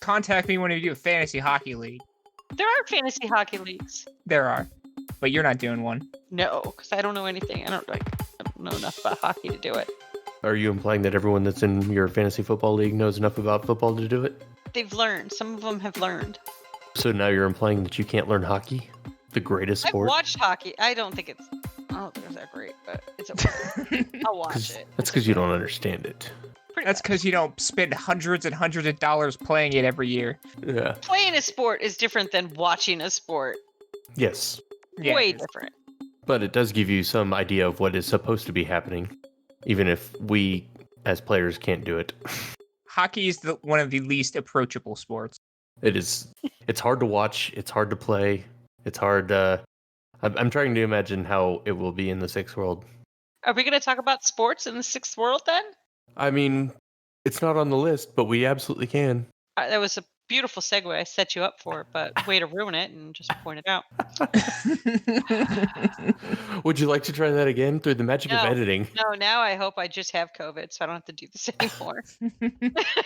contact me when you do a fantasy hockey league. There are fantasy hockey leagues. There are, but you're not doing one. No, because I don't know anything. I don't know enough about hockey to do it. Are you implying that everyone that's in your fantasy football league knows enough about football to do it? They've learned. Some of them have learned. So now you're implying that you can't learn hockey? The greatest sport? I've watched hockey. I don't think it's that great, but it's okay. I'll watch it. That's because you don't understand it. That's because you don't spend hundreds and hundreds of dollars playing it every year. Yeah. Playing a sport is different than watching a sport. Yes. Yeah, Way different. But it does give you some idea of what is supposed to be happening, even if we, as players, can't do it. Hockey is one of the least approachable sports. It is. It's hard to watch. It's hard to play. It's hard. I'm trying to imagine how it will be in the sixth world. Are we going to talk about sports in the sixth world then? I mean, it's not on the list, but we absolutely can. That was a beautiful segue I set you up for, but way to ruin it and just point it out. Would you like to try that again through the magic of editing? No, now I hope I just have COVID so I don't have to do this anymore.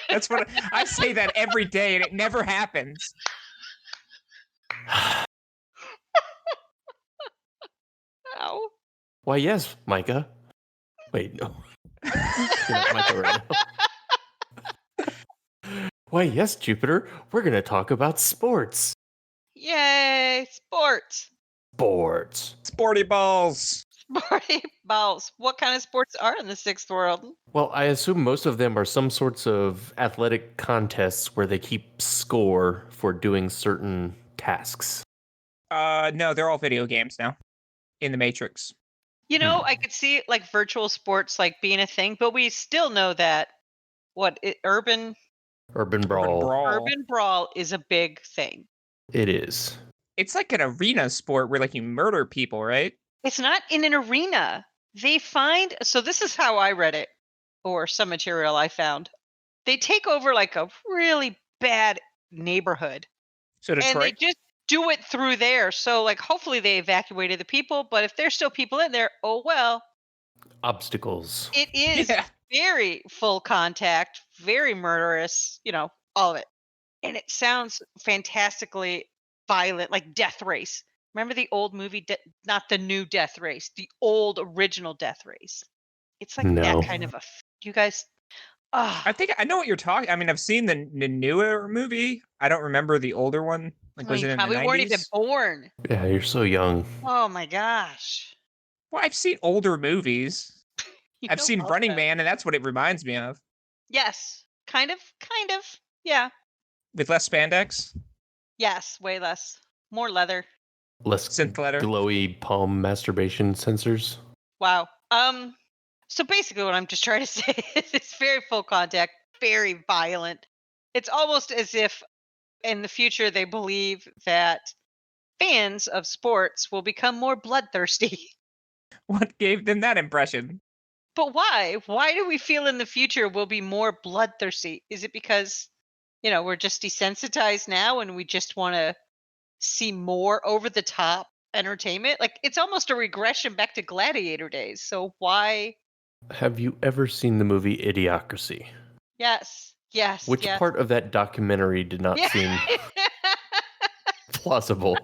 That's what I say that every day and it never happens. Ow. Why, yes, Micah. Wait, no. Not Micah right now. Why, yes, Jupiter. We're going to talk about sports. Yay, sports. Sports. Sporty balls. Sporty balls. What kind of sports are in the sixth world? Well, I assume most of them are some sorts of athletic contests where they keep score for doing certain tasks. No, they're all video games now. In the Matrix. You know, I could see like virtual sports like being a thing, but we still know that urban brawl. Urban brawl is a big thing. It is. It's like an arena sport where like you murder people, right? It's not in an arena. So this is how I read it, or some material I found. They take over like a really bad neighborhood. So Detroit? And they just do it through there. So like hopefully they evacuated the people, but if there's still people in there, oh well. Obstacles. It is very full contact, very murderous, all of it. And it sounds fantastically violent, like Death Race. Remember the old movie, not the new Death Race, the old original Death Race. It's like that kind of you guys. I think I know what you're talking. I mean, I've seen the newer movie. I don't remember the older one. Like, was it in the 90s? We weren't even born. Yeah, you're so young. Oh my gosh. Well, I've seen older movies. I've seen Running Man, and that's what it reminds me of. Yes, kind of, yeah. With less spandex. Yes, way less. More leather. Less synth leather. Glowy palm masturbation sensors. Wow. So basically what I'm just trying to say is it's very full contact, very violent. It's almost as if in the future they believe that fans of sports will become more bloodthirsty. What gave them that impression? But why? Why do we feel in the future we'll be more bloodthirsty? Is it because, we're just desensitized now and we just want to see more over the top entertainment? Like it's almost a regression back to gladiator days. So why? Have you ever seen the movie Idiocracy? Yes. Which part of that documentary did not seem plausible?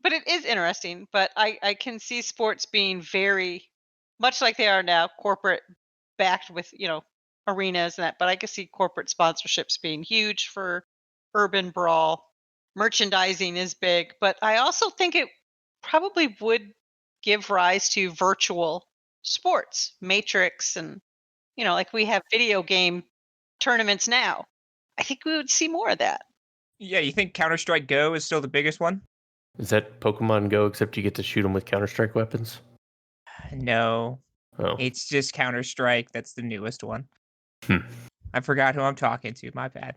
But it is interesting. But I can see sports being very much like they are now, corporate backed with, arenas and that. But I can see corporate sponsorships being huge for urban brawl. Merchandising is big. But I also think it probably would give rise to virtual sports, Matrix, and like we have video game tournaments now. I think we would see more of that. Yeah, you think Counter-Strike Go is still the biggest one? Is that Pokemon Go, except you get to shoot them with Counter-Strike weapons? No. Oh. It's just Counter-Strike. That's the newest one. I forgot who I'm talking to. My bad.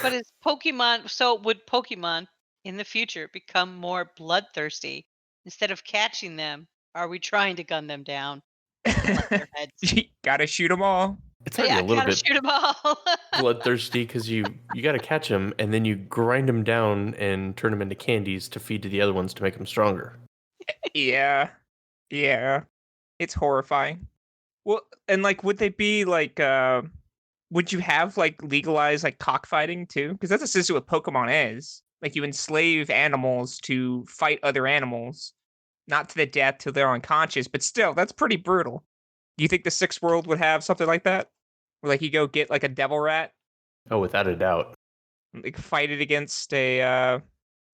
But is Pokemon... So would Pokemon in the future become more bloodthirsty? Instead of catching them, are we trying to gun them down? Their heads? You gotta shoot them all. It's already a little bit shoot them all. bloodthirsty because you got to catch them and then you grind them down and turn them into candies to feed to the other ones to make them stronger. Yeah. It's horrifying. Well, and like, would they be like, would you have like legalized like cockfighting too? Because that's essentially what Pokemon is. Like you enslave animals to fight other animals, not to the death till they're unconscious, but still, that's pretty brutal. Do you think the sixth world would have something like that? Where like you go get like a devil rat, Oh, without a doubt. like fight it against a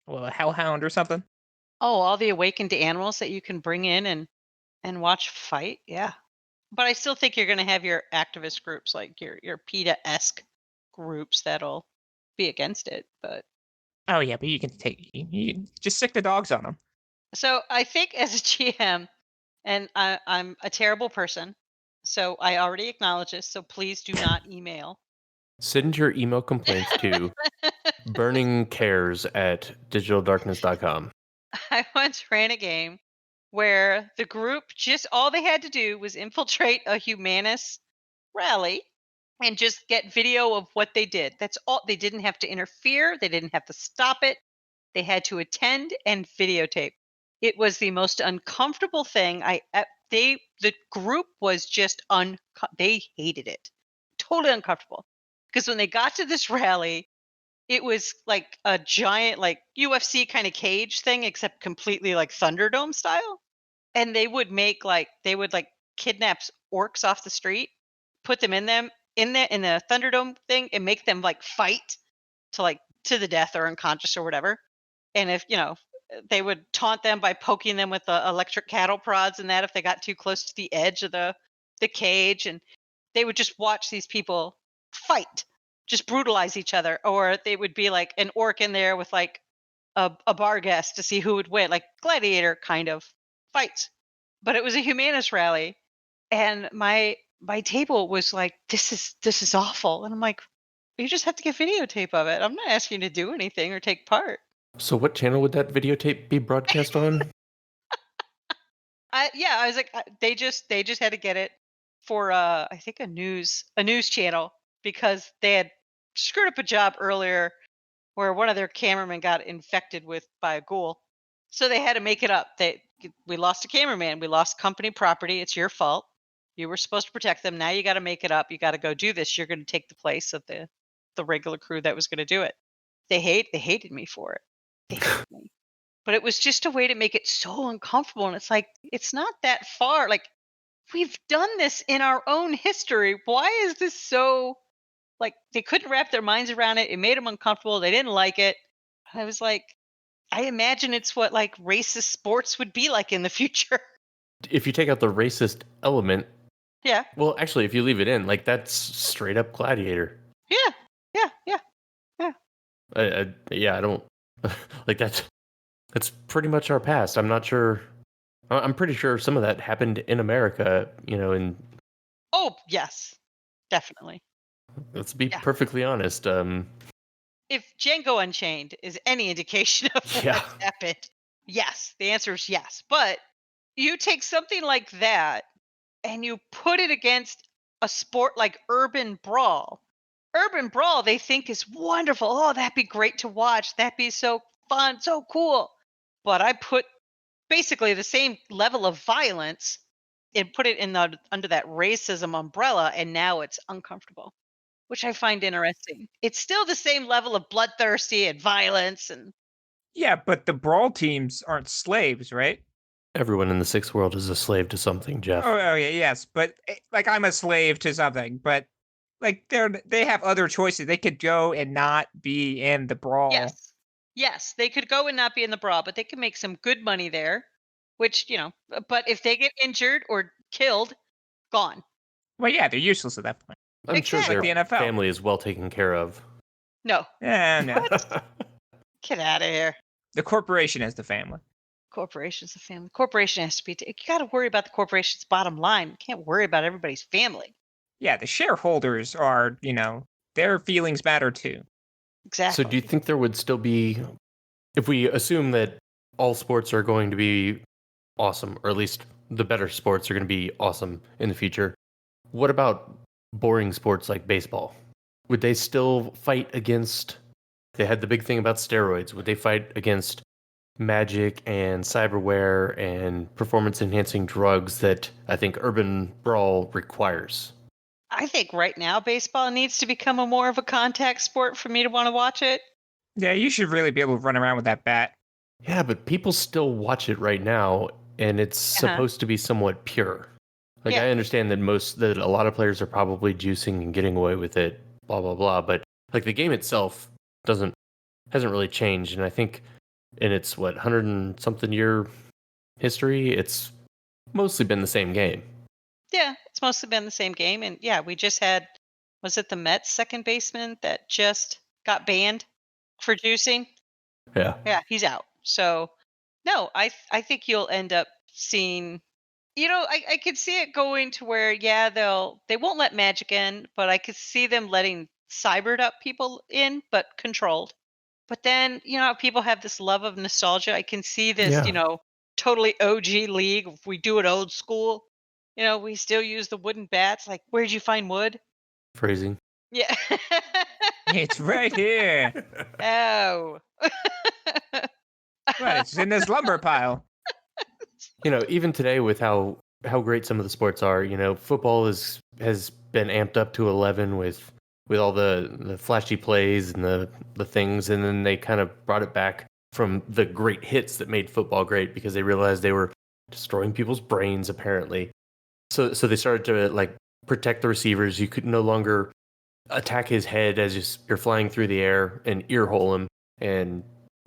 hellhound or something? Oh, all the awakened animals that you can bring in and watch fight. Yeah. But I still think you're going to have your activist groups, like your PETA-esque groups that'll be against it. But Oh yeah, but you just sick the dogs on them. so I think as a GM, and I'm a terrible person, so I already acknowledge this. So please do not email. Send your email complaints to burningcares@digitaldarkness.com. I once ran a game where the group just all they had to do was infiltrate a humanist rally and just get video of what they did. That's all. They didn't have to interfere, they didn't have to stop it. They had to attend and videotape. It was the most uncomfortable thing the group was just they hated it. Totally uncomfortable. Because when they got to this rally, it was like a giant like UFC kind of cage thing except completely like Thunderdome style. And they would like kidnap orcs off the street, put them in the Thunderdome thing and make them like fight to the death or unconscious or whatever. And if they would taunt them by poking them with the electric cattle prods and that if they got too close to the edge of the cage, and they would just watch these people fight, just brutalize each other. Or they would be like an orc in there with like a bar guest to see who would win, like gladiator kind of fights. But it was a humanist rally, and my table was like, this is awful. And I'm like, you just have to get videotape of it. I'm not asking you to do anything or take part. So what channel would that videotape be broadcast on? I was like, they just had to get it for I think a news channel, because they had screwed up a job earlier where one of their cameramen got infected by a ghoul. So they had to make it up. We lost a cameraman, we lost company property. It's your fault. You were supposed to protect them. Now you got to make it up. You got to go do this. You're going to take the place of the regular crew that was going to do it. They hated me for it. They hated me. But it was just a way to make it so uncomfortable. And it's like, it's not that far. Like, we've done this in our own history. Why is this so, like, they couldn't wrap their minds around it. It made them uncomfortable. They didn't like it. I was like, I imagine it's what like racist sports would be like in the future. If you take out the racist element, Yeah. well, actually, if you leave it in, like that's straight up gladiator. Yeah. Yeah, I don't like that's pretty much our past. I'm not sure. I'm pretty sure some of that happened in America. And Oh, yes. Definitely. let's be Yeah. perfectly honest. If Django Unchained is any indication of Yeah. what's happened, yes. The answer is yes. But you take something like that and you put it against a sport like Urban Brawl. Urban Brawl, they think is wonderful. Oh, that'd be great to watch. That'd be so fun, so cool. But I put basically the same level of violence and put it under that racism umbrella, and now it's uncomfortable, which I find interesting. It's still the same level of bloodthirsty and violence, and Yeah, but the brawl teams aren't slaves, right? Everyone in the sixth world is a slave to something, Jeff. Oh yeah, yes, but like I'm a slave to something, but like they have other choices. They could go and not be in the brawl. yes, they could go and not be in the brawl, but they could make some good money there. Which but if they get injured or killed, gone. Well, yeah, they're useless at that point. I'm sure Exactly. their Like the NFL. family is well taken care of. No, Yeah, no. get out of here. The corporation is the family. Corporation's the family. Corporation has to be. You got to worry about the corporation's bottom line. You can't worry about everybody's family. Yeah, the shareholders are, their feelings matter too. Exactly. So do you think there would still be, if we assume that all sports are going to be awesome, or at least the better sports are going to be awesome in the future, what about boring sports like baseball? Would they still fight against, they had the big thing about steroids, would they fight against magic and cyberware and performance enhancing drugs that I think Urban Brawl requires? I think right now baseball needs to become a more of a contact sport for me to want to watch it. Yeah, you should really be able to run around with that bat. Yeah, but people still watch it right now, and it's Uh-huh. supposed to be somewhat pure. Like, Yeah. I understand that a lot of players are probably juicing and getting away with it, blah blah blah. But like the game itself hasn't really changed, and I think in its 100 and something year history, it's mostly been the same game. Yeah, it's mostly been the same game. And yeah, we just had, was it the Mets second baseman that just got banned for juicing? Yeah, Yeah, he's out. So no, I think you'll end up seeing, I could see it going to where, yeah, they won't let magic in, but I could see them letting cybered up people in, but controlled. But then, how people have this love of nostalgia. I can see this, yeah, totally OG league. If we do it old school, we still use the wooden bats. Like, where'd you find wood? phrasing. Yeah. It's right here. Oh. What? It's in this lumber pile. Even today with how great some of the sports are, football has been amped up to 11 with all the flashy plays and the things, and then they kind of brought it back from the great hits that made football great because they realized they were destroying people's brains apparently. So they started to like protect the receivers. You could no longer attack his head as you're flying through the air and ear hole him and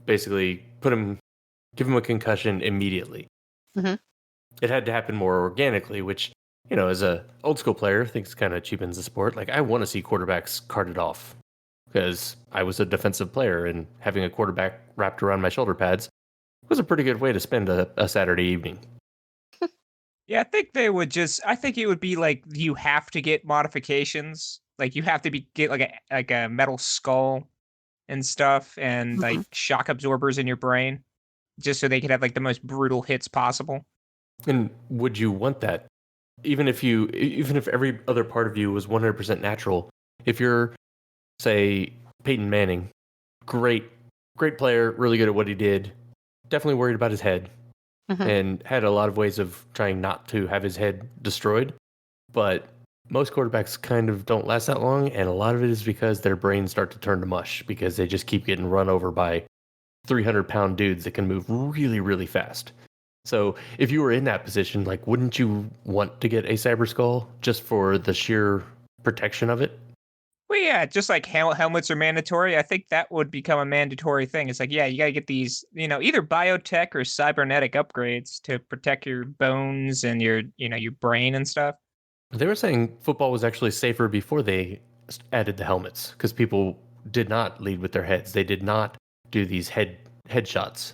basically give him a concussion immediately. Mhm. It had to happen more organically, which, as a old school player, I think kind of cheapens the sport. Like, I want to see quarterbacks carted off because I was a defensive player, and having a quarterback wrapped around my shoulder pads was a pretty good way to spend a Saturday evening. Yeah, I think it would be like you have to get modifications. Like you have to get like a metal skull and stuff and like Mhm. shock absorbers in your brain just so they could have like the most brutal hits possible. And would you want that? Even if every other part of you was 100% natural, if you're, say, Peyton Manning, great player, really good at what he did, definitely worried about his head, Mhm. and had a lot of ways of trying not to have his head destroyed. But most quarterbacks kind of don't last that long, and a lot of it is because their brains start to turn to mush because they just keep getting run over by 300-pound dudes that can move really, really fast. So if you were in that position, like, wouldn't you want to get a cyber skull just for the sheer protection of it? Well, yeah, just like helmets are mandatory, I think that would become a mandatory thing. It's like, yeah, you got to get these, either biotech or cybernetic upgrades to protect your bones and your brain and stuff. They were saying football was actually safer before they added the helmets because people did not lead with their heads. They did not do these headshots.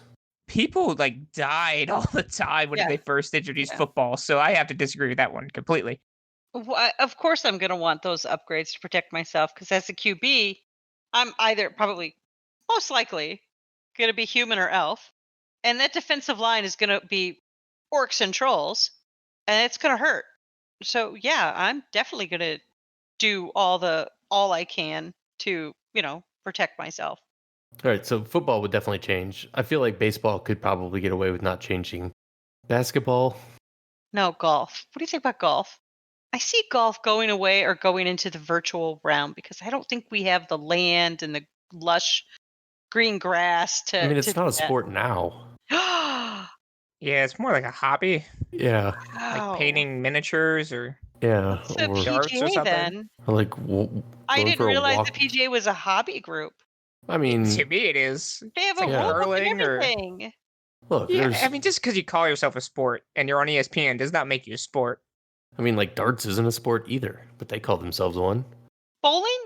People like died all the time when Yeah. they first introduced Yeah. football, so I have to disagree with that one completely. Of course, I'm going to want those upgrades to protect myself because as a QB, I'm either probably, most likely, going to be human or elf. And that defensive line is going to be orcs and trolls, and it's going to hurt. So, yeah, I'm definitely going to do all I can to, protect myself. All right, so football would definitely change. I feel like baseball could probably get away with not changing. Basketball, No, golf. What do you think about golf? I see golf going away or going into the virtual realm because I don't think we have the land and the lush green grass I mean, to it's do not a that. sport now. Yeah, it's more like a hobby, Yeah, like Wow. painting miniatures or yeah, What's the or darts or PGA something. then? like I going didn't for a realize the walk. PGA was a hobby group. I mean, To me, it is. They have It's a like yeah. rule book and curling or everything. Look, yeah. I there's. mean, just because you call yourself a sport and you're on ESPN does not make you a sport. I mean, like darts isn't a sport either, but they call themselves one. Bowling?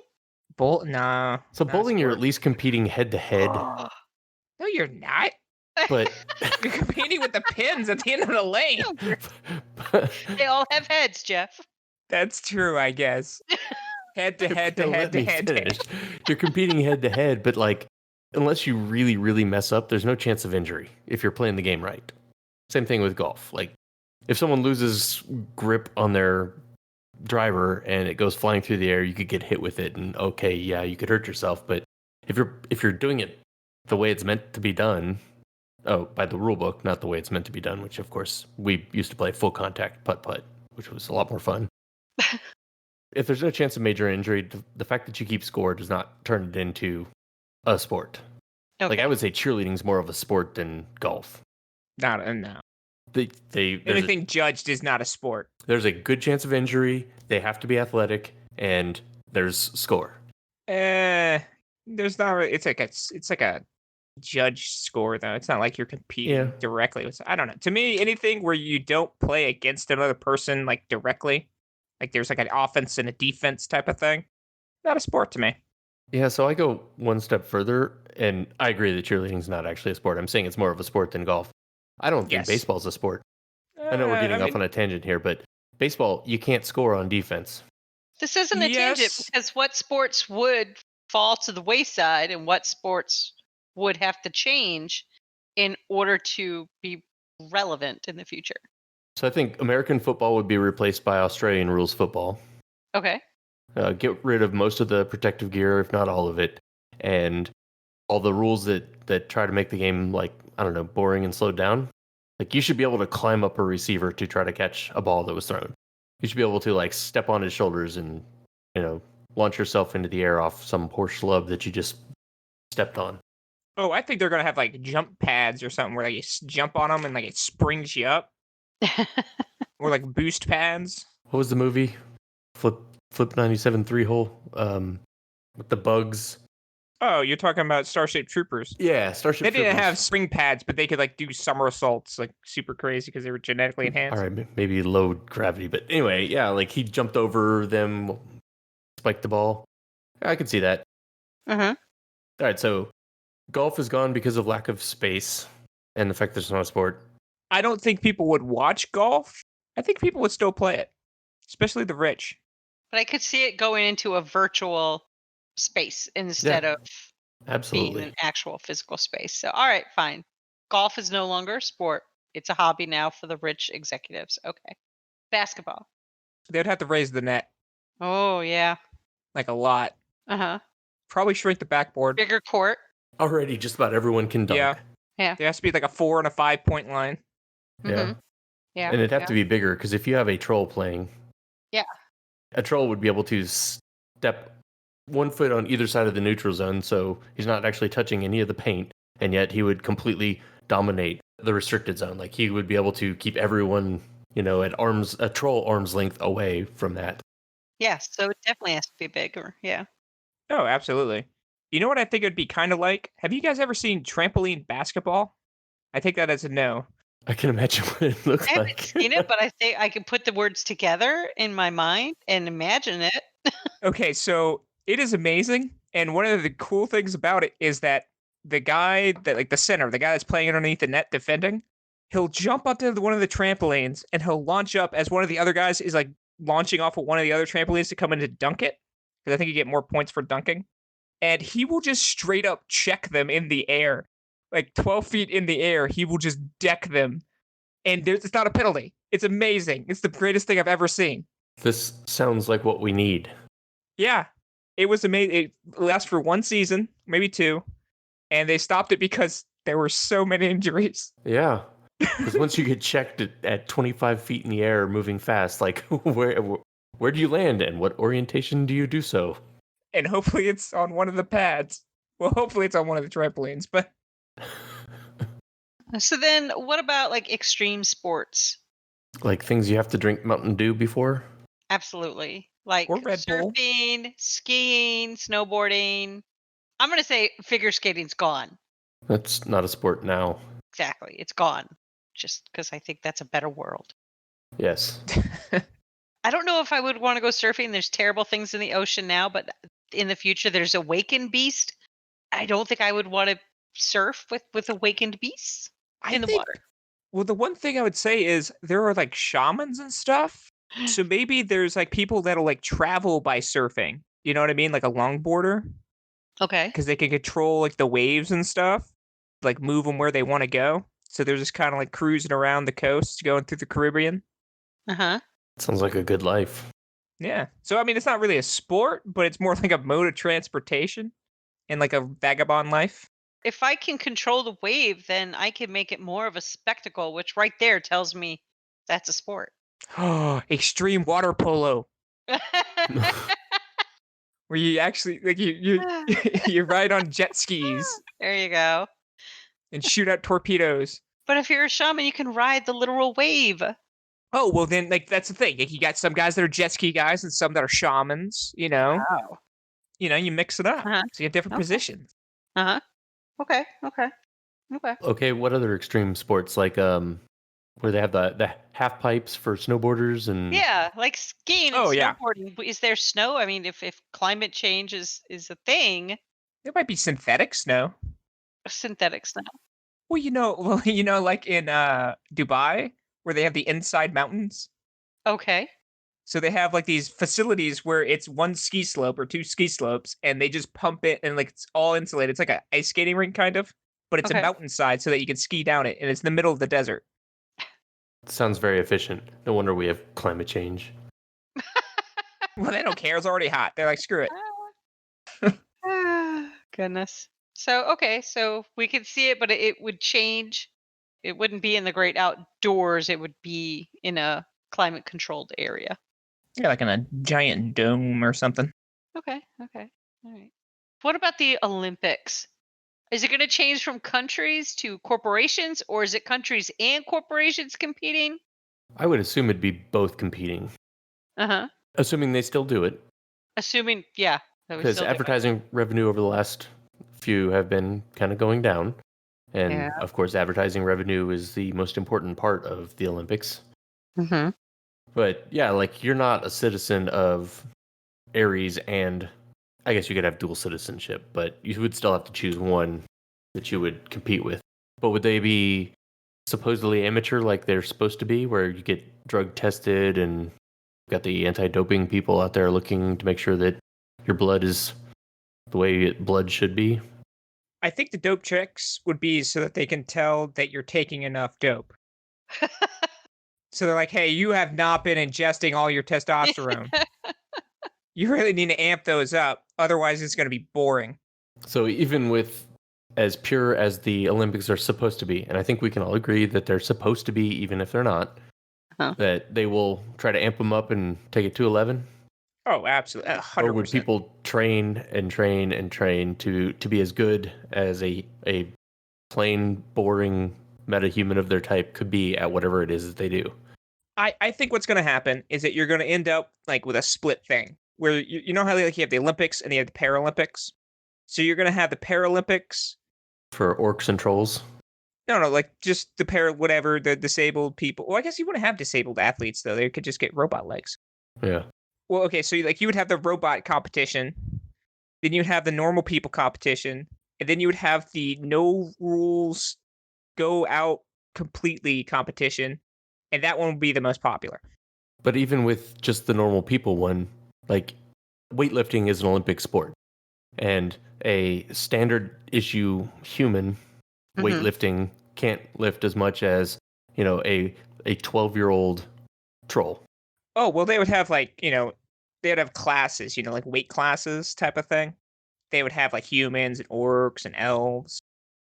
Nah, So not a bowling, you're at sport. least competing head to head. No, you're not. But You're competing with the pins at the end of the lane. They all have heads, Jeff. That's true, I guess. Head to head to head let to me head to finish. head. You're competing head to head, but like, unless you really, really mess up, there's no chance of injury if you're playing the game right. Same thing with golf. Like, if someone loses grip on their driver and it goes flying through the air, you could get hit with it, and okay, yeah, you could hurt yourself. But if you're doing it the way it's meant to be done, by the rule book, not the way it's meant to be done, which of course we used to play full contact putt putt, which was a lot more fun. if there's no chance of major injury, the fact that you keep score does not turn it into a sport. Okay. Like I would say cheerleading is more of a sport than golf. No. There's Anything judged is not a sport. there's a good chance of injury. They have to be athletic, and there's score. There's not. It's like a judge score though. It's not like you're competing directly with. I don't know. To me, anything where you don't play against another person like directly, like there's like an offense and a defense type of thing, not a sport to me. Yeah, so I go one step further, and I agree that cheerleading is not actually a sport. I'm saying it's more of a sport than golf. I don't think baseball's a sport. I know we're getting off on a tangent here, but baseball, you can't score on defense. This isn't a tangent because what sports would fall to the wayside and what sports would have to change in order to be relevant in the future? So I think American football would be replaced by Australian rules football. Okay. Get rid of most of the protective gear, if not all of it, and all the rules that try to make the game, like, I don't know, boring and slowed down. Like, you should be able to climb up a receiver to try to catch a ball that was thrown. You should be able to, like, step on his shoulders and, launch yourself into the air off some poor schlub that you just stepped on. Oh, I think they're going to have, like, jump pads or something where, like, you jump on them and, like, it springs you up. Or, like, boost pads. What was the movie? Flip 97 3-hole with the bugs. Oh, you're talking about Starship Troopers. Yeah, Starship Troopers. They didn't have spring pads, but they could like do somersaults like super crazy because they were genetically enhanced. All right, maybe low gravity, but anyway, yeah, like he jumped over them, spiked the ball. I could see that. Uh-huh. All right, so golf is gone because of lack of space and the fact that it's not a sport. I don't think people would watch golf. I think people would still play it, especially the rich. But I could see it going into a virtual space instead of being an actual physical space. So, all right, fine. Golf is no longer a sport. It's a hobby now for the rich executives. Okay. Basketball. They'd have to raise the net. Oh, yeah. Like a lot. Uh-huh. Probably shrink the backboard. Bigger court. Already just about everyone can dunk. Yeah. There has to be like a 4 and a 5 point line. Yeah. Mm-hmm. Yeah. And it'd have to be bigger because if you have a troll playing. Yeah. A troll would be able to step 1 foot on either side of the neutral zone, so he's not actually touching any of the paint, and yet he would completely dominate the restricted zone. Like he would be able to keep everyone, at a troll arm's length away from that. Yeah, so it definitely has to be bigger. Yeah. Oh, absolutely. You know what I think it'd be kind of like? Have you guys ever seen trampoline basketball? I take that as a no. I can imagine what it looks I like. haven't seen it, but I think I can put the words together in my mind and imagine it. Okay, so it is amazing. And one of the cool things about it is that the guy that, like the center, the guy that's playing underneath the net defending, he'll jump up to one of the trampolines and he'll launch up as one of the other guys is like launching off of one of the other trampolines to come in to dunk it. Because I think you get more points for dunking. And he will just straight up check them in the air. Like 12 feet in the air, he will just deck them. And it's not a penalty. It's amazing. It's the greatest thing I've ever seen. This sounds like what we need. Yeah. It was amazing. It lasted for 1 season, maybe 2. And they stopped it because there were so many injuries. Yeah. Because once you get checked at 25 feet in the air, moving fast, like where do you land and what orientation do you do so? And hopefully it's on one of the pads. Well, hopefully it's on one of the trampolines, but... So then what about like extreme sports? Like things you have to drink Mountain Dew before? Absolutely. Like or Red Bull. Surfing, skiing, snowboarding. I'm going to say figure skating's gone. That's not a sport now. Exactly. It's gone. Just because I think that's a better world. Yes. I don't know if I would want to go surfing. There's terrible things in the ocean now, but in the future there's awakened beast. I don't think I would want to surf with awakened beasts in the water. Well, the one thing I would say is there are like shamans and stuff. So maybe there's like people that'll like travel by surfing. You know what I mean? Like a longboarder. Okay. Because they can control like the waves and stuff, like move them where they want to go. So they're just kind of like cruising around the coast, going through the Caribbean. Uh-huh. Sounds like a good life. Yeah. So, I mean, it's not really a sport, but it's more like a mode of transportation and like a vagabond life. If I can control the wave, then I can make it more of a spectacle, which right there tells me that's a sport. Oh, extreme water polo. Where you actually like you ride on jet skis There you go. and shoot out torpedoes. But if you're a shaman, you can ride the literal wave. Oh, well then, like, that's the thing. Like, you got some guys that are jet ski guys and some that are shamans, Wow. You mix it up. Uh-huh. So you have different Okay. positions. Uh-huh. Okay. Okay, what other extreme sports like where they have the half pipes for snowboarders and Yeah, like skiing and Oh, yeah. snowboarding. Is there snow? I mean, if climate change is a thing, There might be synthetic snow. synthetic snow. Well, like in Dubai, where they have the inside mountains. Okay. So they have like these facilities where it's one ski slope or two ski slopes, and they just pump it and like it's all insulated. It's like an ice skating rink kind of, but it's a Okay. mountainside so that you can ski down it, and it's in the middle of the desert. sounds very efficient. No wonder we have climate change. Well, they don't care. It's already hot. They're like, screw it. Goodness. So we could see it, but it would change. It wouldn't be in the great outdoors. It would be in a climate controlled area. Yeah, like in a giant dome or something. Okay. All right. What about the Olympics? Is it going to change from countries to corporations, or is it countries and corporations competing? I would assume it'd be both competing, Uh-huh. assuming they still do it, Assuming, yeah. that we because still do it. advertising revenue over the last few have been kind of going down. And Yeah. of course, advertising revenue is the most important part of the Olympics. Mm-hmm. But yeah, like you're not a citizen of Ares, and I guess you could have dual citizenship, but you would still have to choose one that you would compete with. But would they be supposedly amateur like they're supposed to be, where you get drug tested and got the anti-doping people out there looking to make sure that your blood is the way blood should be? I think the dope checks would be so that they can tell that you're taking enough dope. So they're like, hey, you have not been ingesting all your testosterone. You really need to amp those up. Otherwise, it's going to be boring. So even with as pure as the Olympics are supposed to be, and I think we can all agree that they're supposed to be, even if they're not, that they will try to amp them up and take it to 11? Oh, absolutely. 100%. Or would people train and train and train to be as good as a plain, boring metahuman of their type could be at whatever it is that they do? I think what's going to happen is that you're going to end up like with a split thing where you know how like you have the Olympics and you have the Paralympics. So you're going to have the Paralympics For orcs and trolls? No, like just the disabled people. Well, I guess you wouldn't have disabled athletes though. They could just get robot legs. Yeah. Well, okay, so you would have the robot competition, then you'd have the normal people competition, and then you would have the no rules, go out completely competition, and that one would be the most popular. But even with just the normal people one, like weightlifting is an Olympic sport, and a standard issue human weightlifting can't lift as much as a 12-year-old troll. Oh, well, they would have they'd have classes, like weight classes type of thing. They would have like humans and orcs and elves.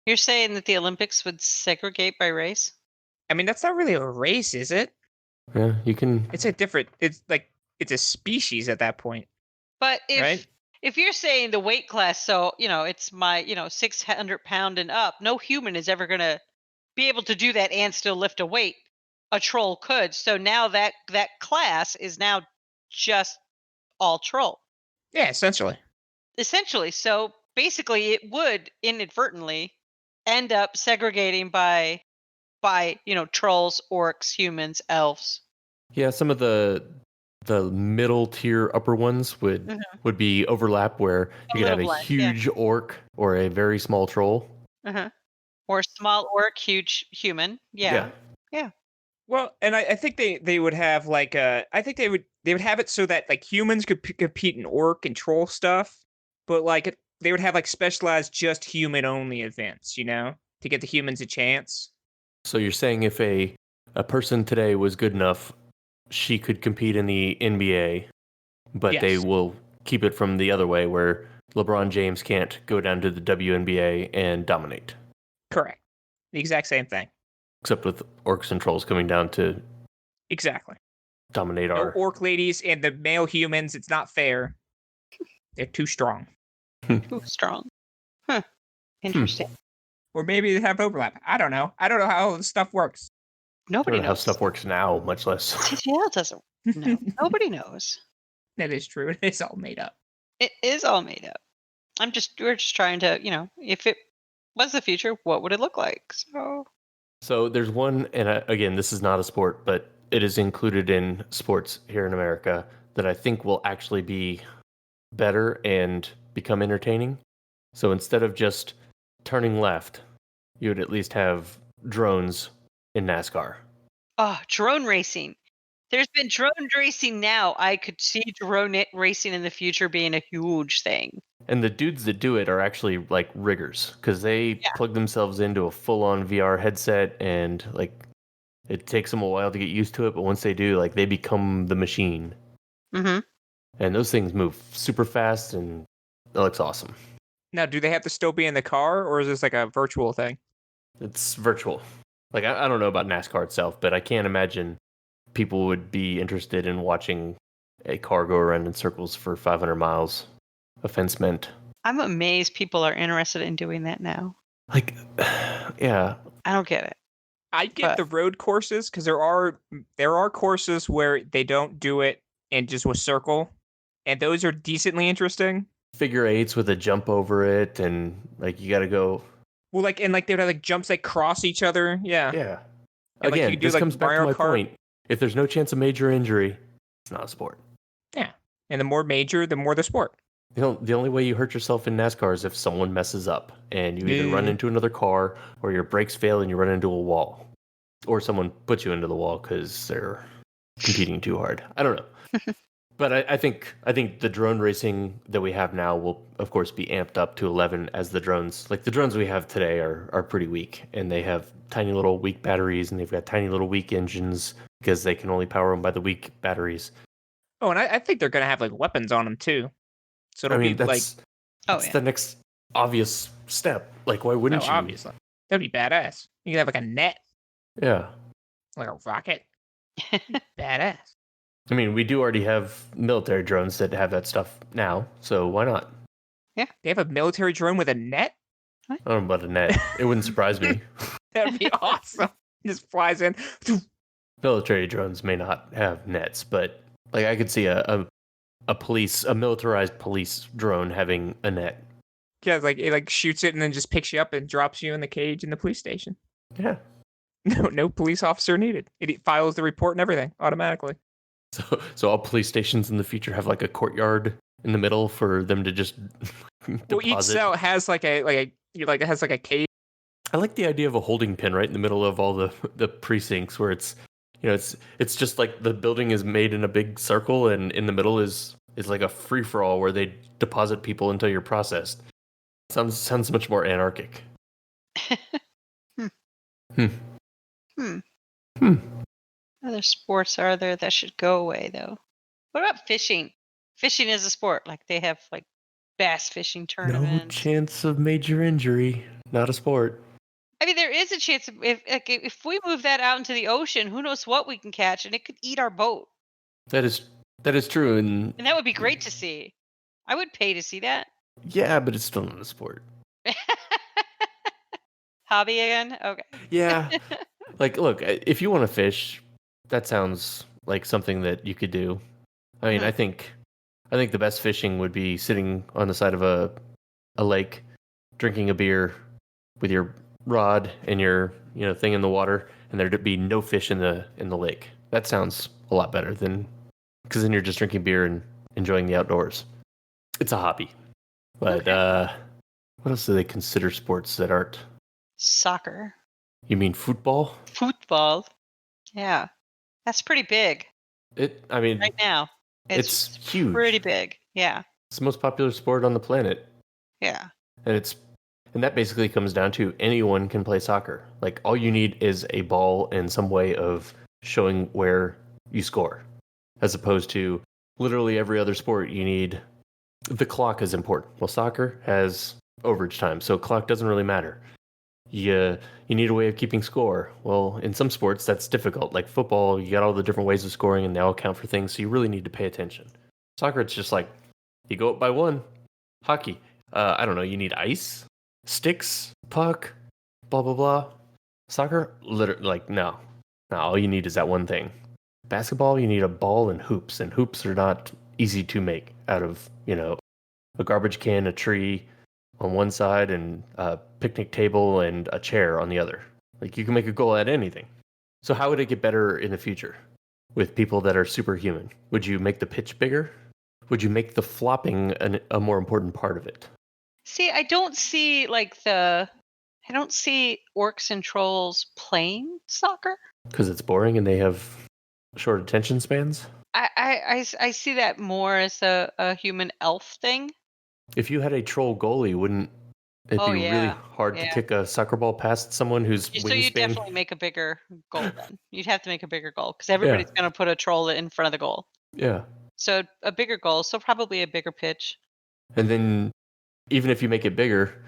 You're saying that the Olympics would segregate by race? I mean, that's not really a race, is it? Yeah, you can. It's a species at that point. But Right? if you're saying the weight class, so it's my 600-pound and up, no human is ever gonna be able to do that and still lift a weight. A troll could. So now that class is now just all troll. Yeah, essentially. So basically, it would inadvertently end up segregating by trolls, orcs, humans, elves. Yeah, some of the middle tier upper ones would be overlap, where you could have a huge orc or a very small troll. Or small orc, huge human. Yeah. Well, and I think they would have I think they would have it so that like humans could compete in orc and troll stuff, but like they would have like specialized just human only events, to get the humans a chance. So you're saying if a person today was good enough, she could compete in the NBA, but they Yes. will keep it from the other way, where LeBron James can't go down to the WNBA and dominate. Correct. The exact same thing. Except with orcs and trolls coming down to... Exactly. dominate No our. orc ladies and the male humans. It's not fair. They're too strong. Too strong. Huh. Interesting. Or maybe they have overlap. I don't know. I don't know how this stuff works. I Nobody don't know how knows. stuff works now, much less. TTL doesn't know. Nobody knows. That is true. It's all made up. It is all made up. We're just trying to, if it was the future, what would it look like? So there's one, and again, this is not a sport, but it is included in sports here in America that I think will actually be better and become entertaining. So instead of just turning left, you would at least have drones in NASCAR. Oh, drone racing. There's been drone racing now. I could see drone racing in the future being a huge thing. And the dudes that do it are actually like riggers because they plug themselves into a full-on VR headset, and like it takes them a while to get used to it, but once they do, like they become the machine. Mm-hmm. And those things move super fast, and it looks awesome. Now, do they have to still be in the car, or is this like a virtual thing? It's virtual. Like I don't know about NASCAR itself, but I can't imagine people would be interested in watching a car go around in circles for 500 miles. Offense meant. I'm amazed people are interested in doing that now. Like, yeah. I don't get it. I get the road courses because there are courses where they don't do it and just with circle, and those are decently interesting. Figure eights with a jump over it, and like you got to go. Well, like and like they would have like jumps that cross each other. Yeah. Yeah. And, again, like, you do, this like, comes back to Mario my Kart. point. If there's no chance of major injury, it's not a sport. Yeah. And the more major, the more the sport. The only way you hurt yourself in NASCAR is if someone messes up and you either run into another car or your brakes fail and you run into a wall, or someone puts you into the wall because they're competing too hard. I don't know. But I think the drone racing that we have now will, of course, be amped up to 11 as the drones. Like the drones we have today are pretty weak, and they have tiny little weak batteries, and they've got tiny little weak engines because they can only power them by the weak batteries. Oh, and I think they're gonna have like weapons on them too. So it'll be that's the next obvious step. Like, why wouldn't you? Obviously, that'd be badass. You could have like a net, Yeah. like a rocket. Badass. I mean, we do already have military drones that have that stuff now, so why not? Yeah, they have a military drone with a net. I don't know about a net. It wouldn't surprise me. That'd be awesome. He just flies in. Military drones may not have nets, but like I could see a militarized police drone having a net. Yeah, like it like shoots it and then just picks you up and drops you in the cage in the police station. Yeah. No police officer needed. It files the report and everything automatically. So all police stations in the future have like a courtyard in the middle for them to just deposit. Well, each cell has like it has like a cage. I like the idea of a holding pin right in the middle of all the precincts where it's it's just like the building is made in a big circle, and in the middle is like a free for all where they deposit people until you're processed. Sounds much more anarchic. Other sports are there that should go away though? What about fishing? Fishing is a sport. Like they have like bass fishing tournaments. No chance of major injury. Not a sport. I mean, there is a chance if we move that out into the ocean, who knows what we can catch, and it could eat our boat. That is true, and that would be great to see. I would pay to see that. Yeah, but it's still not a sport. Hobby again? Okay. Yeah. Like, look, if you want to fish, that sounds like something that you could do. I mean, I think the best fishing would be sitting on the side of a lake, drinking a beer with your rod and your thing in the water, and there'd be no fish in the lake. That sounds a lot better than, because then you're just drinking beer and enjoying the outdoors. It's a hobby. But what else do they consider sports that aren't? Soccer. You mean football? Football. Yeah. That's pretty big. Right now. It's huge. Pretty big. Yeah. It's the most popular sport on the planet. Yeah. And that basically comes down to anyone can play soccer. Like, all you need is a ball and some way of showing where you score. As opposed to literally every other sport, you need... The clock is important. Well, soccer has overage time, so clock doesn't really matter. you need a way of keeping score. Well, in some sports, that's difficult. Like football, you got all the different ways of scoring, and they all count for things, so you really need to pay attention. Soccer, it's just like, you go up by one. Hockey, I don't know, you need ice, sticks, puck, blah, blah, blah. Soccer, literally, like, no. No, all you need is that one thing. Basketball, you need a ball and hoops are not easy to make out of, a garbage can, a tree on one side, and a picnic table and a chair on the other. Like, you can make a goal at anything. So how would it get better in the future with people that are superhuman? Would you make the pitch bigger? Would you make the flopping a more important part of it? See, I don't see orcs and trolls playing soccer. Because it's boring and they have short attention spans? I see that more as a human elf thing. If you had a troll goalie, wouldn't it be really hard to kick a soccer ball past someone whose wingspan? So you definitely make a bigger goal then. You'd have to make a bigger goal because everybody's going to put a troll in front of the goal. Yeah. So a bigger goal, so probably a bigger pitch. And then even if you make it bigger,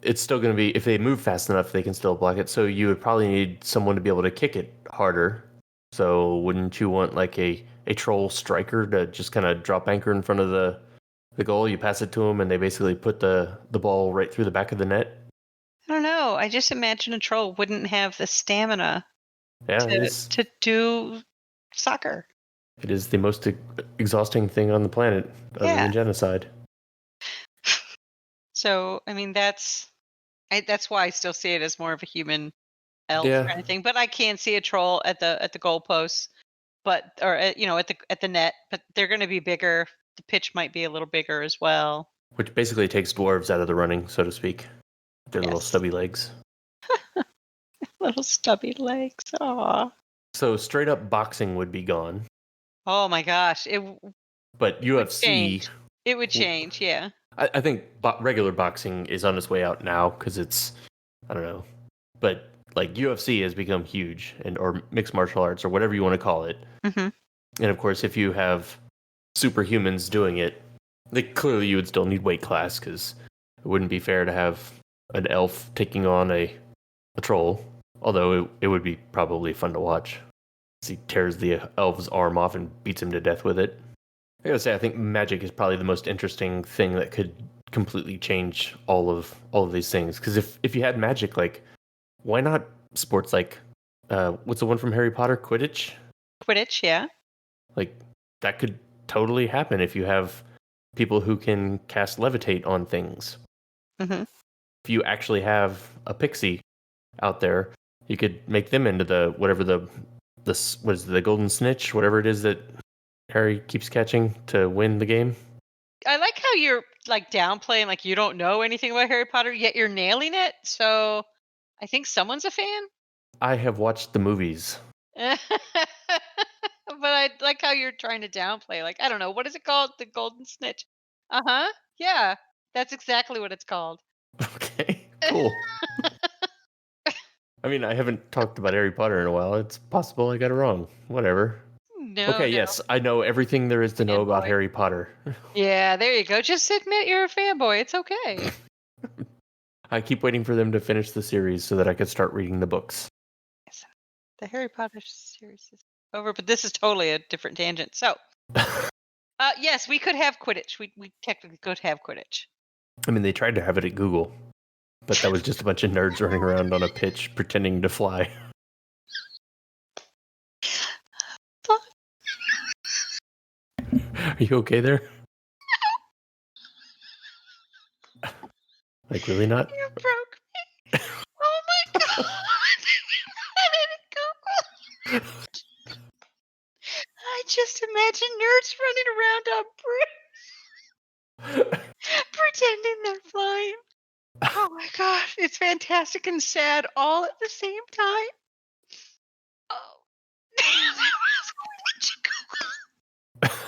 it's still going to be, if they move fast enough, they can still block it. So you would probably need someone to be able to kick it harder. So wouldn't you want like a troll striker to just kind of drop anchor in front of the goal? You pass it to them and they basically put the ball right through the back of the net? I don't know. I just imagine a troll wouldn't have the stamina to do soccer. It is the most exhausting thing on the planet other than genocide. So, I mean, that's why I still see it as more of a human elf kind of thing. But I can see a troll at the goalposts, or at the net. But they're going to be bigger. The pitch might be a little bigger as well. Which basically takes dwarves out of the running, so to speak. Their little stubby legs. Little stubby legs. Aw. So straight up boxing would be gone. Oh my gosh! But UFC, it would change. Yeah. I think regular boxing is on its way out now because it's, I don't know, but like UFC has become huge, or mixed martial arts or whatever you want to call it. Mm-hmm. And of course, if you have superhumans doing it, like clearly you would still need weight class because it wouldn't be fair to have an elf taking on a troll. Although it would be probably fun to watch. He tears the elf's arm off and beats him to death with it. I gotta say, I think magic is probably the most interesting thing that could completely change all of these things. Because if you had magic, like, why not sports like, what's the one from Harry Potter? Quidditch? Quidditch, yeah. Like, that could totally happen if you have people who can cast levitate on things. Mm-hmm. If you actually have a pixie out there, you could make them into the golden snitch, whatever it is that Harry keeps catching to win the game. I like how you're like downplaying, like you don't know anything about Harry Potter, yet you're nailing it. So I think someone's a fan. I have watched the movies. But I like how you're trying to downplay. Like, I don't know, what is it called? The golden snitch. Uh-huh. Yeah, that's exactly what it's called. Okay, cool. I mean, I haven't talked about Harry Potter in a while. It's possible I got it wrong. Whatever. No. Yes, I know everything there is to know about Harry Potter. Yeah, there you go. Just admit you're a fanboy. It's okay. I keep waiting for them to finish the series so that I could start reading the books. Yes. The Harry Potter series is over, but this is totally a different tangent. So, yes, we could have Quidditch. We technically could have Quidditch. I mean, they tried to have it at Google. But that was just a bunch of nerds running around on a pitch pretending to fly. Are you okay there? Like, really not? You broke me. Oh my god. I didn't Google. I just imagine nerds running around on bridge pretending they're flying. Oh my gosh, it's fantastic and sad all at the same time. Oh,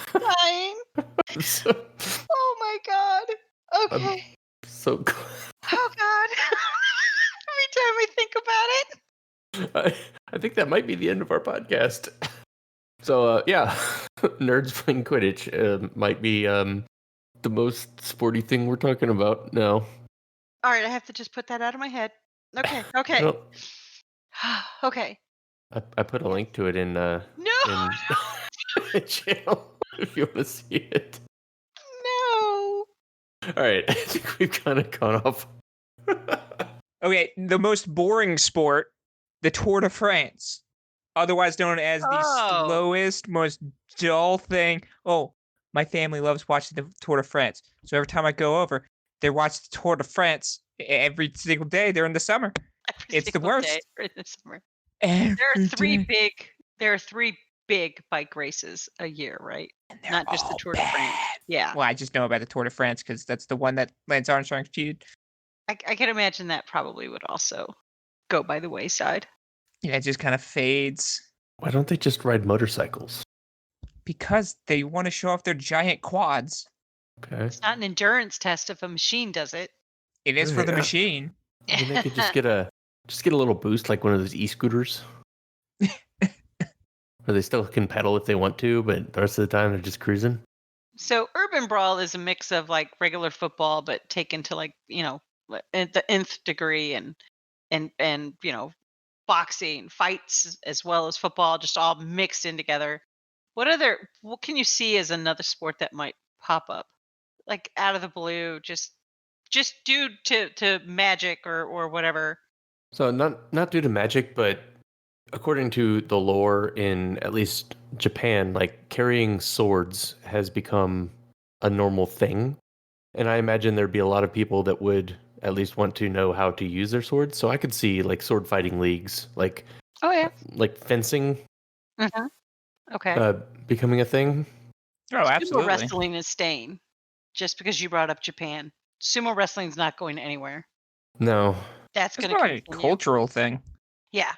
flying. Oh my god. Okay. So glad. Oh god. Every time I think about it. I think that might be the end of our podcast. So yeah, nerds playing Quidditch might be the most sporty thing we're talking about now. All right, I have to just put that out of my head. Okay. Well, Okay. I put a link to it in No. channel if you want to see it. No. All right, I think we've kind of gone off. Okay, the most boring sport, the Tour de France, otherwise known as the Oh. slowest, most dull thing. Oh, my family loves watching the Tour de France. So every time I go over, they watch the Tour de France every single day during the summer. Every It's the single day worst. in the summer. Every There are three big bike races a year, right? And they're Not just the all Tour de France. bad. Yeah. Well, I just know about the Tour de France because that's the one that Lance Armstrong cheated. I can imagine that probably would also go by the wayside. Yeah, it just kind of fades Why don't they just ride motorcycles? because they want to show off their giant quads. Okay. It's not an endurance test if a machine does it. It is for the Yeah. machine. I mean, they could just get a little boost like one of those e-scooters. Where they still can pedal if they want to, but the rest of the time they're just cruising. So urban brawl is a mix of like regular football, but taken to like, at the nth degree, and boxing, fights, as well as football, just all mixed in together. What can you see as another sport that might pop up, like out of the blue, just due to magic or whatever? So not due to magic, but according to the lore in at least Japan, like carrying swords has become a normal thing. And I imagine there'd be a lot of people that would at least want to know how to use their swords. So I could see like sword fighting leagues, like Oh yeah. fencing, Mm-hmm. Okay. becoming a thing. Oh, Sumo absolutely. wrestling is staying. Just because you brought up Japan, sumo wrestling's not going anywhere. No, That's It's going to not a continue. cultural thing. Yeah,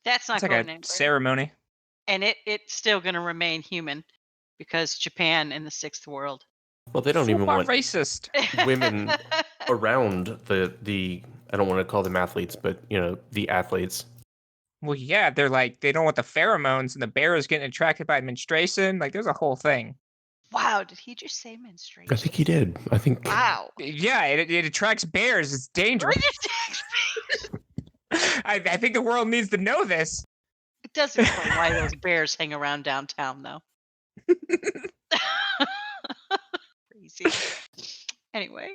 that's not It's like going a anywhere. ceremony. And it's still going to remain human because Japan in the sixth world. well, they don't even Full-on want racist. women around the. I don't want to call them athletes, but the athletes. Well, yeah, they're like, they don't want the pheromones and the bears getting attracted by menstruation. Like, there's a whole thing. Wow, did he just say menstruation? I think he did. I think. Wow. Yeah, it attracts bears. It's dangerous. I think the world needs to know this. It does explain why those bears hang around downtown, though. Crazy. Anyway.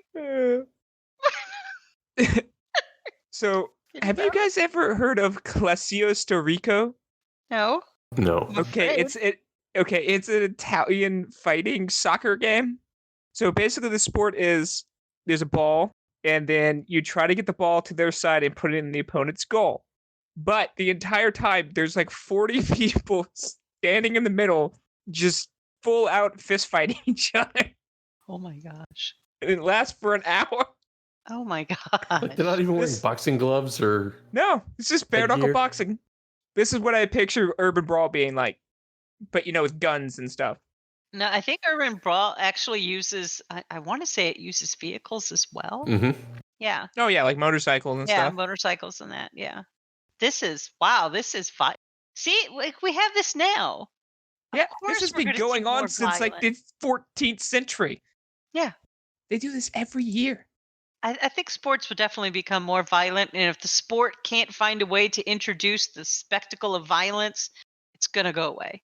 So, have you guys ever heard of Clasios Rico? No. No. Okay, it's an Italian fighting soccer game. So basically the sport is there's a ball and then you try to get the ball to their side and put it in the opponent's goal. But the entire time there's like 40 people standing in the middle just full out fist fighting each other. Oh my gosh. And it lasts for an hour. Oh my Like, gosh. they're not even wearing This- boxing gloves or. No, it's just bare knuckle Headgear. boxing. This is what I picture Urban Brawl being like. But with guns and stuff. No, I think urban brawl actually uses. I want to say it uses vehicles as well. Mm-hmm. Yeah, Oh yeah, like motorcycles and yeah, stuff. motorcycles and that. Yeah, this is wow. This is fun. See, like we have this now. Of Yeah, course this has we're been gonna see going on more since like violence. the 14th century. Yeah. They do this every year. I think sports would definitely become more violent, and if the sport can't find a way to introduce the spectacle of violence, it's gonna go away.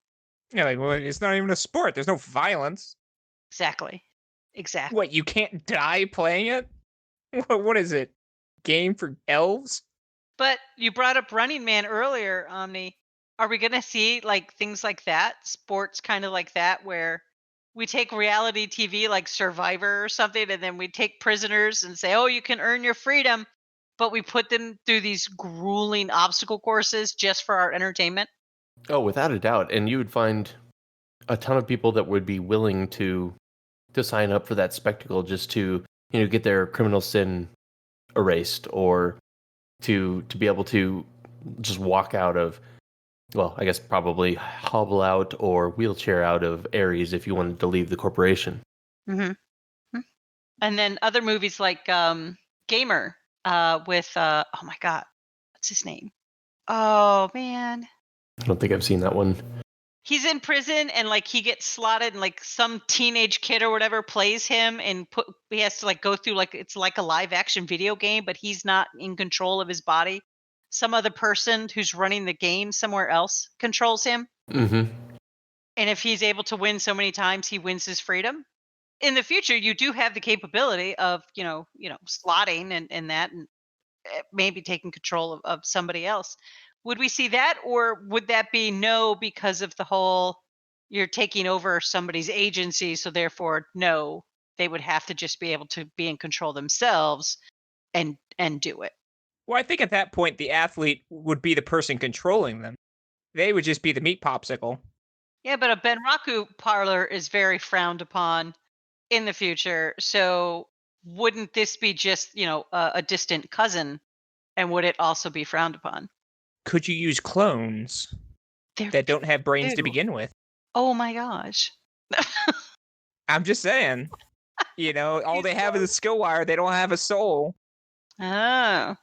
Yeah, like, well, it's not even a sport. There's no violence. Exactly. What, you can't die playing it? What is it? Game for elves? But you brought up Running Man earlier, Omni. Are we going to see like things like that, sports kind of like that, where we take reality TV like Survivor or something, and then we take prisoners and say, "Oh, you can earn your freedom," but we put them through these grueling obstacle courses just for our entertainment? Oh, without a doubt. And you would find a ton of people that would be willing to sign up for that spectacle just to, get their criminal sin erased, or to be able to just walk out of, well, I guess probably hobble out or wheelchair out of Ares if you wanted to leave the corporation. Mm-hmm. And then other movies like Gamer with, oh my God, what's his name? Oh, man. I don't think I've seen that one. he's in prison and like he gets slotted and like some teenage kid or whatever plays him and he has to like go through like it's like a live action video game, but he's not in control of his body. Some other person who's running the game somewhere else controls him. Mm-hmm. And if he's able to win so many times, he wins his freedom. In the future, you do have the capability of, slotting and that and maybe taking control of somebody else. Would we see that, or would that be no because of the whole you're taking over somebody's agency, so therefore no, they would have to just be able to be in control themselves and do it. Well, I think at that point the athlete would be the person controlling them. They would just be the meat popsicle. Yeah, but a Benraku parlor is very frowned upon in the future. So wouldn't this be just, a distant cousin, and would it also be frowned upon? Could you use clones that don't have brains to begin with? Oh my gosh. I'm just saying. All they have is a skill wire. They don't have a soul. Oh.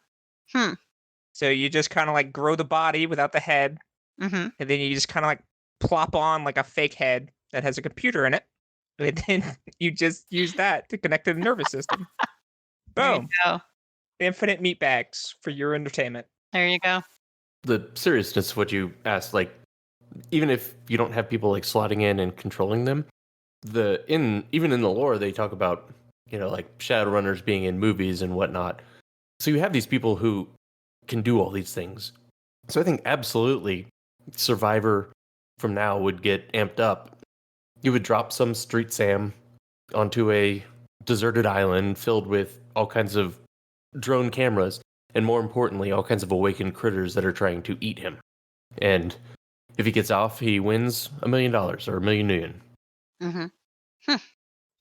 So you just kind of like grow the body without the head. Mm-hmm. And then you just kind of like plop on like a fake head that has a computer in it. And then you just use that to connect to the nervous system. Boom. There you go. Infinite meat bags for your entertainment. There you go. The seriousness of what you asked, like, even if you don't have people like slotting in and controlling them, even in the lore they talk about, like Shadowrunners being in movies and whatnot. So you have these people who can do all these things. So I think absolutely Survivor from now would get amped up. You would drop some Street Sam onto a deserted island filled with all kinds of drone cameras, and more importantly, all kinds of awakened critters that are trying to eat him. And if he gets off, he wins $1 million or $1 million. Mm-hmm.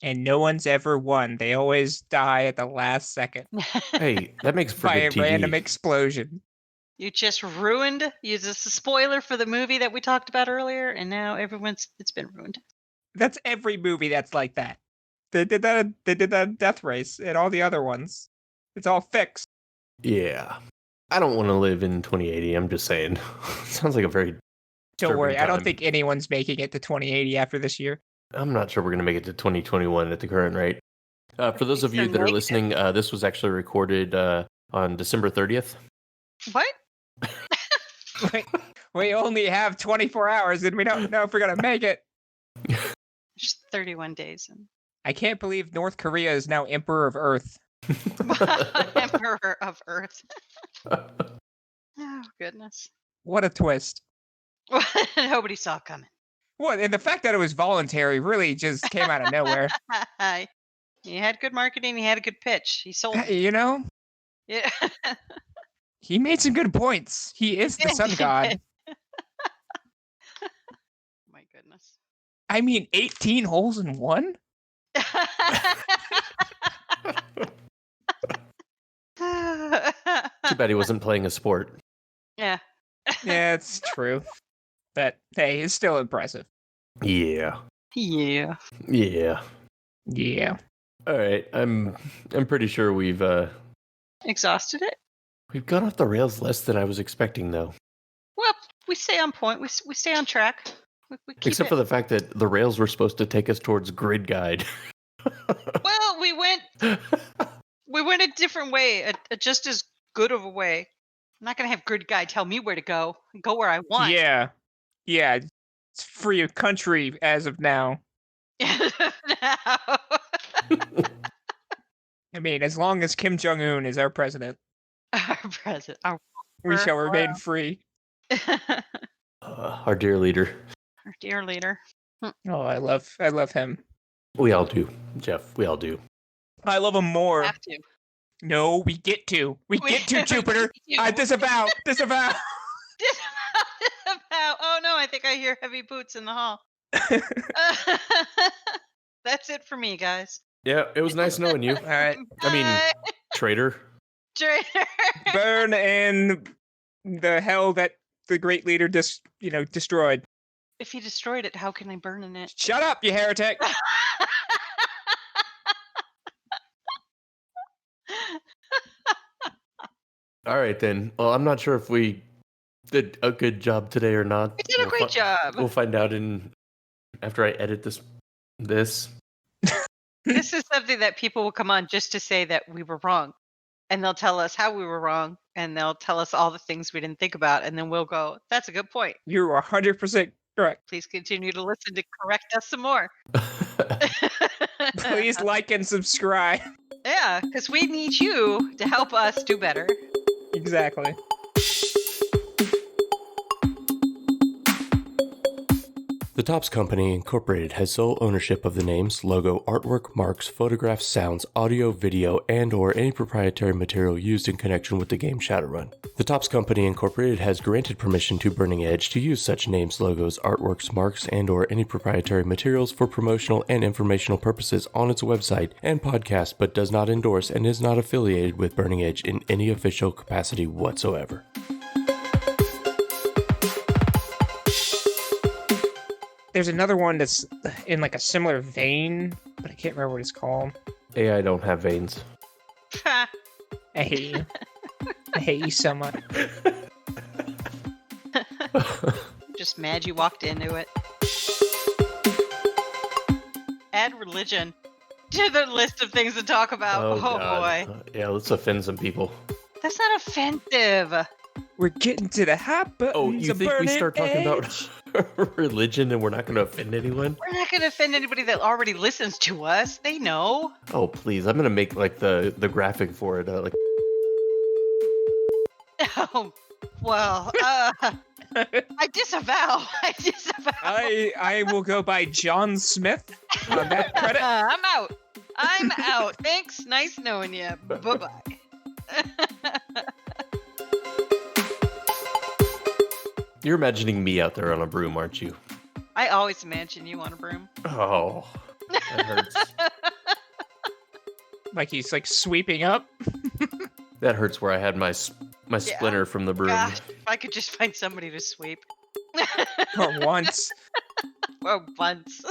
And no one's ever won. They always die at the last second. Hey, that makes for by good a TV. random explosion. You just ruined. It's a spoiler for the movie that we talked about earlier, and now it's been ruined. That's every movie that's like that. They did that. They did that in Death Race and all the other ones. It's all fixed. Yeah. I don't want to live in 2080. I'm just saying. Sounds like a very Don't worry. disturbing I don't time. think anyone's making it to 2080 after this year. I'm not sure we're going to make it to 2021 at the current rate. For those of you that are listening, this was actually recorded on December 30th. What? We only have 24 hours and we don't know if we're going to make it. Just 31 days. I can't believe North Korea is now Emperor of Earth. Emperor of Earth. Oh, goodness. What a twist. Nobody saw coming. What? And the fact that it was voluntary really just came out of nowhere. He had good marketing. He had a good pitch. He sold it. Yeah. Yeah. He made some good points. He is the sun god. My goodness. I mean, 18 holes in one? Too bad he wasn't playing a sport. Yeah. Yeah, it's true. But hey, it's still impressive. Yeah. Yeah. Yeah. Yeah. All right. I'm pretty sure we've Exhausted it? gone off the rails less than I was expecting, though. Well, we stay on point. We stay on track. We keep Except for the fact that the rails were supposed to take us towards Grid Guide. Well, we went a different way, a just as good of a way. I'm not gonna have Grid Guy tell me where to go. Go where I want. Yeah. Yeah. It's free of country as of now. Now. I mean, as long as Kim Jong-un is our president, Our president. we shall Wow. remain free. Our dear leader. Our dear leader. Oh, I love him. We all do, Jeff. We all do. I love him more. Have to. No, we get to Jupiter. Disavow. Disavow. Oh no, I think I hear heavy boots in the hall. That's it for me, guys. Yeah, it was nice knowing you. All right. I mean, Bye. traitor. Traitor. Burn in the hell that the great leader destroyed. If he destroyed it, how can I burn in it? Shut up, you heretic. All right, then. Well, I'm not sure if we did a good job today or not. You did a great job. We'll find out after I edit this. This is something that people will come on just to say that we were wrong. And they'll tell us how we were wrong. And they'll tell us all the things we didn't think about. And then we'll go, that's a good point. You're 100% correct. Please continue to listen to correct us some more. Please like and subscribe. Yeah, because we need you to help us do better. Exactly. The Topps Company Incorporated has sole ownership of the names, logo, artwork, marks, photographs, sounds, audio, video, and/or any proprietary material used in connection with the game Shadowrun. The Topps Company Incorporated has granted permission to Burning Edge to use such names, logos, artworks, marks, and/or any proprietary materials for promotional and informational purposes on its website and podcast, but does not endorse and is not affiliated with Burning Edge in any official capacity whatsoever. There's another one that's in like a similar vein, but I can't remember what it's called. AI don't have veins. I hate you. I hate you so much. Just mad you walked into it. Add religion to the list of things to talk about. Oh boy. Yeah, let's offend some people. That's not offensive. We're getting to the hot buttons. Oh, you think we start talking about religion and we're not going to offend anyone? We're not going to offend anybody that already listens to us. They know. Oh, please. I'm going to make like the graphic for it. Like. Oh, well, I disavow. I will go by John Smith on that credit. I'm out. Thanks. Nice knowing you. Bye-bye. You're imagining me out there on a broom, aren't you? I always imagine you on a broom. Oh, that hurts. Like he's like sweeping up. That hurts where I had my splinter from the broom. Gosh, if I could just find somebody to sweep. Or once. Or once.